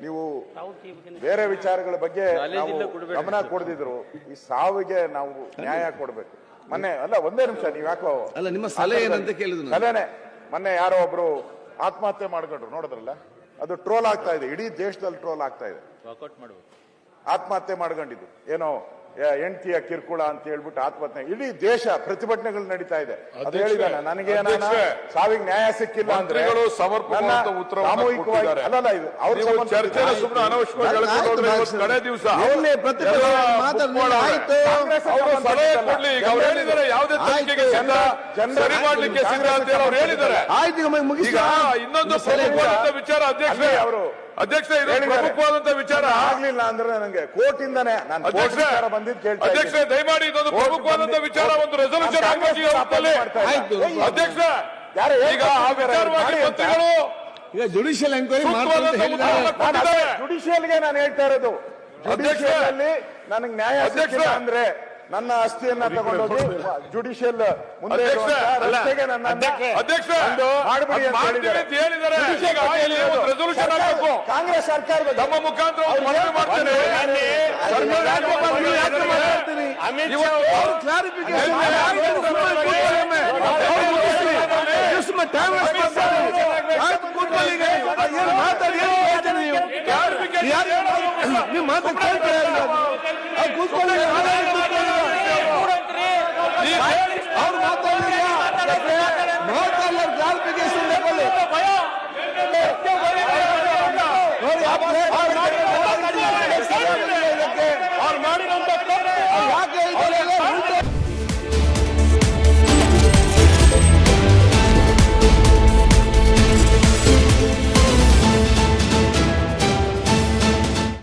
ನೀವು ಬೇರೆ ವಿಚಾರಗಳ ಬಗ್ಗೆ ನಾವು ಗಮನ ಕೊಡದಿದ್ರು ಈ ಸಾವಿಗೆ ನಾವು ನ್ಯಾಯ ಕೊಡ್ಬೇಕು. ಮೊನ್ನೆ ಅಲ್ಲ ಒಂದೇ ನಿಮಿಷ, ನೀವ್ ಯಾಕೋ ಅಲ್ಲ ನಿಮ್ಮ ಸಲಹೆ ಏನಂತ ಕೇಳಿದ್ರು. ಸಲಹೆನೆ ಮೊನ್ನೆ ಯಾರೋ ಒಬ್ರು ಆತ್ಮಹತ್ಯೆ ಮಾಡ್ಕೊಂಡ್ರು, ನೋಡಿದ್ರಲ್ಲ, ಅದು ಟ್ರೋಲ್ ಆಗ್ತಾ ಇದೆ, ಇಡೀ ದೇಶದಲ್ಲಿ ಟ್ರೋಲ್ ಆಗ್ತಾ ಇದೆ. ಆತ್ಮಹತ್ಯೆ ಮಾಡ್ಕೊಂಡಿದ್ದು ಏನೋ ಹೆಂಡತಿಯ ಕಿರುಕುಳ ಅಂತ ಹೇಳ್ಬಿಟ್ಟು ಆತ್ಮಹತ್ಯೆ, ಇಡೀ ದೇಶ ಪ್ರತಿಭಟನೆಗಳು ನಡೀತಾ ಇದೆ. ಅದು ಹೇಳಿದಾನೆ, ನನಗೆ ಸಾವಿಗೆ ನ್ಯಾಯ ಸಿಕ್ಕಿಲ್ಲ ಅಂದ್ರೆ ಸಾಮೂಹಿಕವಾಗಿ ಅಲ್ಲಲ್ಲ, ಇದು ಅವ್ರ ಅವರು ಅಧ್ಯಕ್ಷ ಪ್ರಮುಖವಾದಂತ ವಿಚಾರ ಆಗ್ಲಿಲ್ಲ ಅಂದ್ರೆ ನನಗೆ ಕೋರ್ಟ್ ಇಂದಾನೆ ಅಧ್ಯಕ್ಷ ದಯಮಾಡಿ ಇದೊಂದು ಪ್ರಮುಖವಾದಂತ ವಿಚಾರ, ಒಂದು ರೆಸಲ್ಯೂಷನ್ ಅಧ್ಯಕ್ಷ ಈಗ ಆ ವಿಚಾರವಾಗಿ ಮಂತ್ರಿಗಳು ಈಗ ಜುಡಿಷಿಯಲ್ ಎಂಕ್ವೈರಿ ಜುಡಿಷಿಯಲ್ಗೆ ನಾನು ಹೇಳ್ತಾ ಇರೋದು, ಜುಡಿಷಿಯಲ್ ನನಗೆ ನ್ಯಾಯ ಸಿಕ್ಕಿಲ್ಲ ಅಂದ್ರೆ ನನ್ನ ಆಸ್ತಿಯನ್ನ ತಗೊಂಡೋಗಿ ಜುಡಿಷಿಯಲ್ ಮುಂದೆ ರಸ್ತೆಗೆ ನನ್ನ ಕಾಂಗ್ರೆಸ್ ಸರ್ಕಾರ ನಮ್ಮ ಮುಖಾಂತರ ಮನವಿ ಮಾಡ್ತೇನೆ. ನೀವು ಮಾತಾಡ್ತಾರೆ ಅವ್ರು ಮಾಡಿರುವಂತ